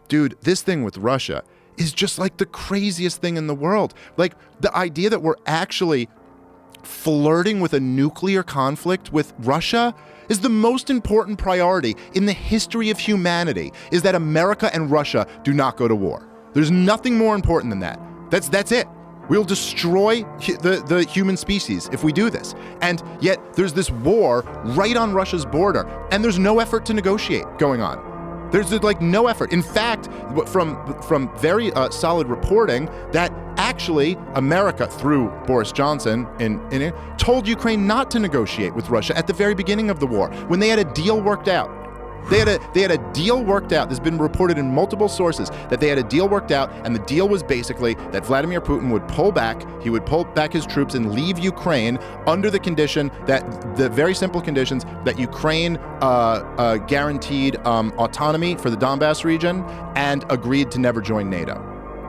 Dude, this thing with Russia is just like the craziest thing in the world. Like the idea that we're actually flirting with a nuclear conflict with Russia is the most important priority in the history of humanity, is that America and Russia do not go to war. There's nothing more important than that. That's it. We'll destroy the human species if we do this. And yet there's this war right on Russia's border, and there's no effort to negotiate going on. There's like no effort. In fact, from very solid reporting, that actually America, through Boris Johnson, told Ukraine not to negotiate with Russia at the very beginning of the war, when they had a deal worked out. They had a deal worked out. There's been reported in multiple sources that they had a deal worked out, and the deal was basically that Vladimir Putin would pull back. He would pull back his troops and leave Ukraine under the condition that the very simple conditions that Ukraine guaranteed autonomy for the Donbass region and agreed to never join NATO.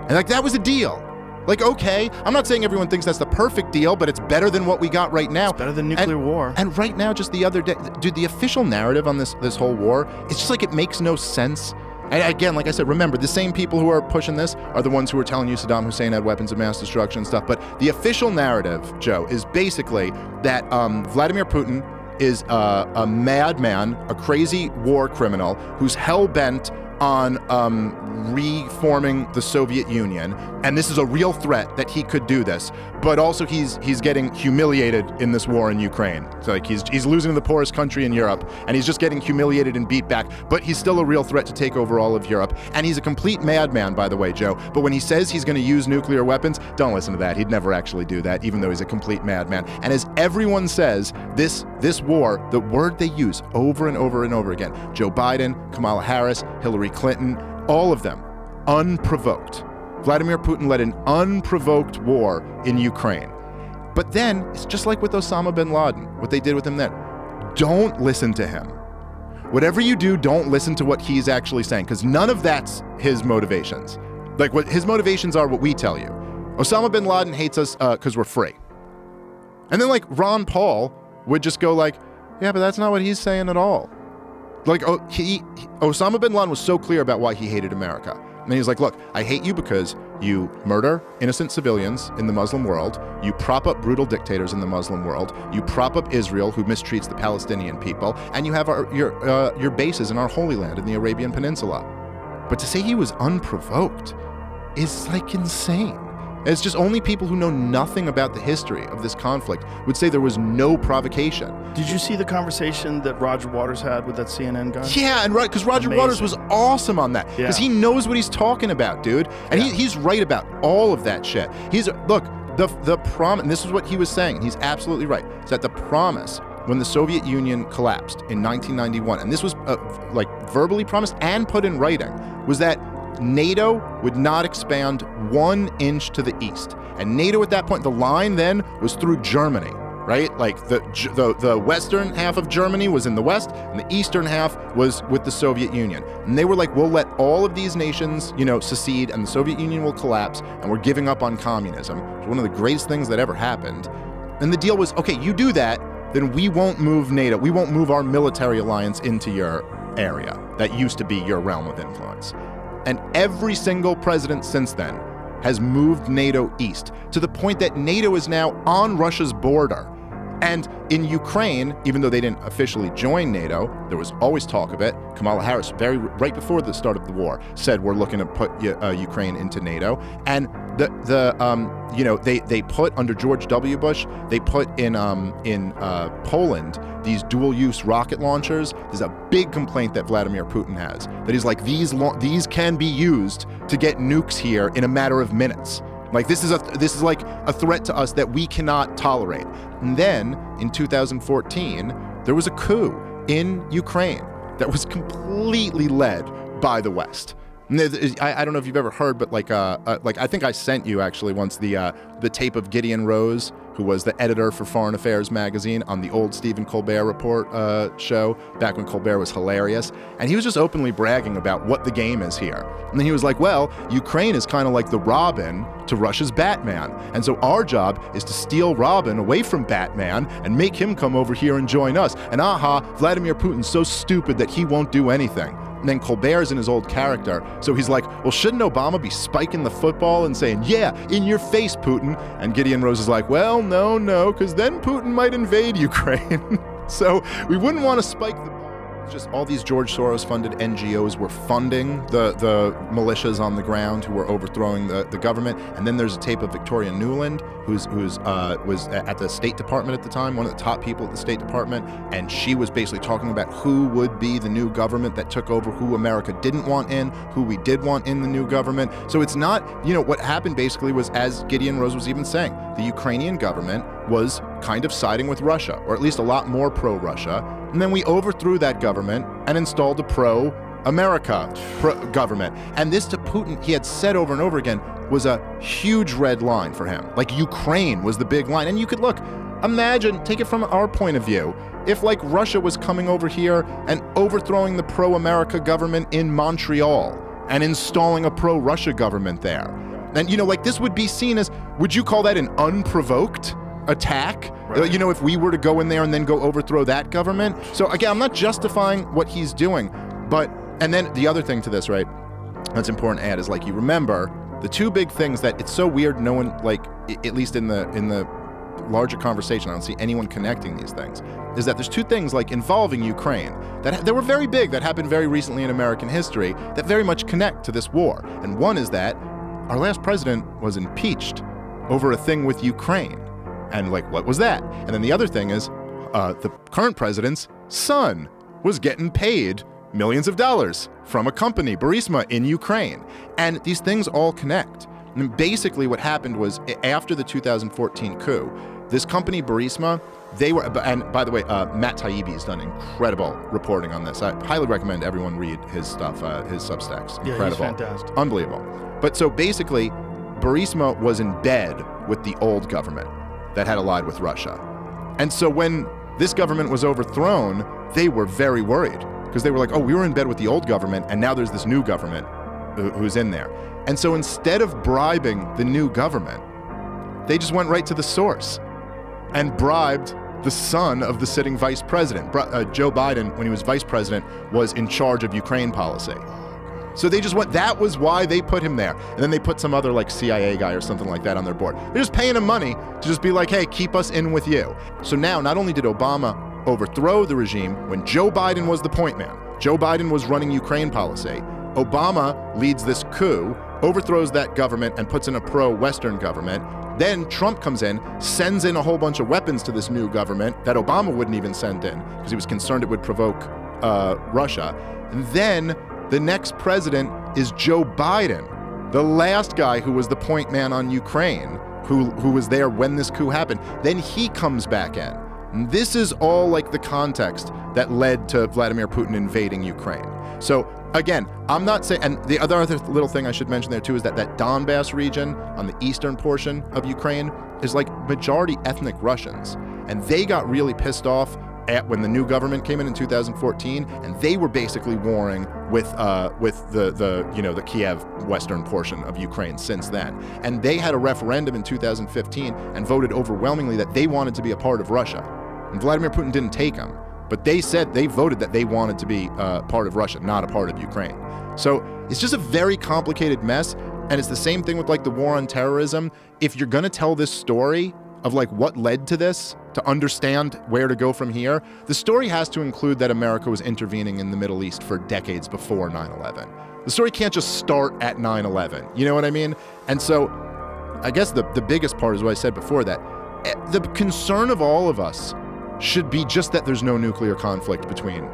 And like that was a deal. Like, okay, I'm not saying everyone thinks that's the perfect deal, but it's better than what we got right now. It's better than nuclear war. And right now, just the other day, dude, the official narrative on this whole war, it's just like it makes no sense. And again, like I said, remember, the same people who are pushing this are the ones who are telling you Saddam Hussein had weapons of mass destruction and stuff. But the official narrative, Joe, is basically that Vladimir Putin is a madman, a crazy war criminal who's hell-bent on reforming the Soviet Union, and this is a real threat that he could do this. But also he's getting humiliated in this war in Ukraine. So like he's losing to the poorest country in Europe, and he's just getting humiliated and beat back. But he's still a real threat to take over all of Europe. And he's a complete madman, by the way, Joe. But when he says he's going to use nuclear weapons, don't listen to that. He'd never actually do that, even though he's a complete madman. And as everyone says, this war, the word they use over and over and over again, Joe Biden, Kamala Harris, Hillary Clinton, all of them, unprovoked. Vladimir Putin led an unprovoked war in Ukraine. But then, it's just like with Osama bin Laden, what they did with him then. Don't listen to him. Whatever you do, don't listen to what he's actually saying, because none of that's his motivations. Like, what his motivations are what we tell you. Osama bin Laden hates us because we're free. And then, like, Ron Paul would just go like, yeah, but that's not what he's saying at all. Like, Osama bin Laden was so clear about why he hated America. And then he's like, look, I hate you because you murder innocent civilians in the Muslim world, you prop up brutal dictators in the Muslim world, you prop up Israel, who mistreats the Palestinian people, and you have your bases in our Holy Land in the Arabian Peninsula. But to say he was unprovoked is like insane. It's just only people who know nothing about the history of this conflict would say there was no provocation. Did you see the conversation that Roger Waters had with that CNN guy? Yeah, and right, because Roger Waters was awesome on that. Because he knows what he's talking about, dude. And he's right about all of that shit. Look, the promise, and this is what he was saying, and he's absolutely right, is that the promise when the Soviet Union collapsed in 1991, and this was like verbally promised and put in writing, was that NATO would not expand 1 inch to the east. And NATO at that point, the line then was through Germany, right? Like the western half of Germany was in the west, and the eastern half was with the Soviet Union. And they were like, we'll let all of these nations, secede, and the Soviet Union will collapse, and we're giving up on communism. It's one of the greatest things that ever happened. And the deal was, okay, you do that, then we won't move NATO. We won't move our military alliance into your area. That used to be your realm of influence. And every single president since then has moved NATO east to the point that NATO is now on Russia's border. And in Ukraine, even though they didn't officially join NATO, there was always talk of it. Kamala Harris, right before the start of the war, said we're looking to put Ukraine into NATO. And they put under George W. Bush, they put in Poland these dual-use rocket launchers. There's a big complaint that Vladimir Putin has, that he's like, these can be used to get nukes here in a matter of minutes. Like this is like a threat to us that we cannot tolerate. And then in 2014, there was a coup in Ukraine that was completely led by the West. And I don't know if you've ever heard, but like I think I sent you actually once the tape of Gideon Rose who was the editor for Foreign Affairs magazine on the old Stephen Colbert Report show, back when Colbert was hilarious. And he was just openly bragging about what the game is here. And then he was like, well, Ukraine is kind of like the Robin to Russia's Batman. And so our job is to steal Robin away from Batman and make him come over here and join us. And Vladimir Putin's so stupid that he won't do anything. And then Colbert's in his old character, so he's like, well, shouldn't Obama be spiking the football and saying, yeah, in your face, Putin? And Gideon Rose is like, well, no, because then Putin might invade Ukraine. So we wouldn't want to spike the ball. Just all these George Soros-funded NGOs were funding the militias on the ground who were overthrowing the government. And then there's a tape of Victoria Nuland, who was at the State Department at the time, one of the top people at the State Department, and she was basically talking about who would be the new government that took over, who America didn't want in, who we did want in the new government. So it's not, what happened basically was, as Gideon Rose was even saying, the Ukrainian government was kind of siding with Russia, or at least a lot more pro-Russia. And then we overthrew that government and installed a pro-America government. And this to Putin, he had said over and over again, was a huge red line for him. Like Ukraine was the big line. And you could imagine, take it from our point of view, if like Russia was coming over here and overthrowing the pro-America government in Montreal and installing a pro-Russia government there. And this would be seen as, would you call that an unprovoked attack? Right. If we were to go in there and then go overthrow that government. So again, I'm not justifying what he's doing, and then the other thing to this, right, that's important to add is you remember the two big things that it's so weird no one, at least in the larger conversation, I don't see anyone connecting these things, is that there's two things involving Ukraine that were very big, that happened very recently in American history, that very much connect to this war. And one is that our last president was impeached over a thing with Ukraine. And what was that? And then the other thing is the current president's son was getting paid millions of dollars from a company, Burisma, in Ukraine. And these things all connect. And basically what happened was, after the 2014 coup, this company, Burisma, and by the way, Matt Taibbi has done incredible reporting on this. I highly recommend everyone read his stuff, his Substacks. Incredible. Yeah, he's fantastic. Unbelievable. But so basically, Burisma was in bed with the old government that had allied with Russia. And so when this government was overthrown, they were very worried because they were like, oh, we were in bed with the old government and now there's this new government who's in there. And so instead of bribing the new government, they just went right to the source and bribed the son of the sitting vice president. Joe Biden, when he was vice president, was in charge of Ukraine policy. So they just went, that was why they put him there. And then they put some other CIA guy or something like that on their board. They're just paying him money to just be like, hey, keep us in with you. So now, not only did Obama overthrow the regime when Joe Biden was the point man, Joe Biden was running Ukraine policy, Obama leads this coup, overthrows that government and puts in a pro-Western government. Then Trump comes in, sends in a whole bunch of weapons to this new government that Obama wouldn't even send in because he was concerned it would provoke Russia. And then the next president is Joe Biden, the last guy who was the point man on Ukraine, who was there when this coup happened. Then he comes back in. And this is all the context that led to Vladimir Putin invading Ukraine. So again, I'm not saying, and the other little thing I should mention there too is that Donbass region on the eastern portion of Ukraine is majority ethnic Russians. And they got really pissed off when the new government came in 2014, and they were basically warring with the Kiev western portion of Ukraine since then. And they had a referendum in 2015 and voted overwhelmingly that they wanted to be a part of Russia. And Vladimir Putin didn't take them, but they voted that they wanted to be part of Russia, not a part of Ukraine. So it's just a very complicated mess, and it's the same thing with the war on terrorism. If you're gonna tell this story of what led to this, to understand where to go from here, the story has to include that America was intervening in the Middle East for decades before 9/11. The story can't just start at 9/11, you know what I mean? And so I guess the biggest part is what I said before, that the concern of all of us should be just that there's no nuclear conflict between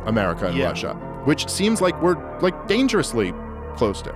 America and Russia, which seems like we're dangerously close to.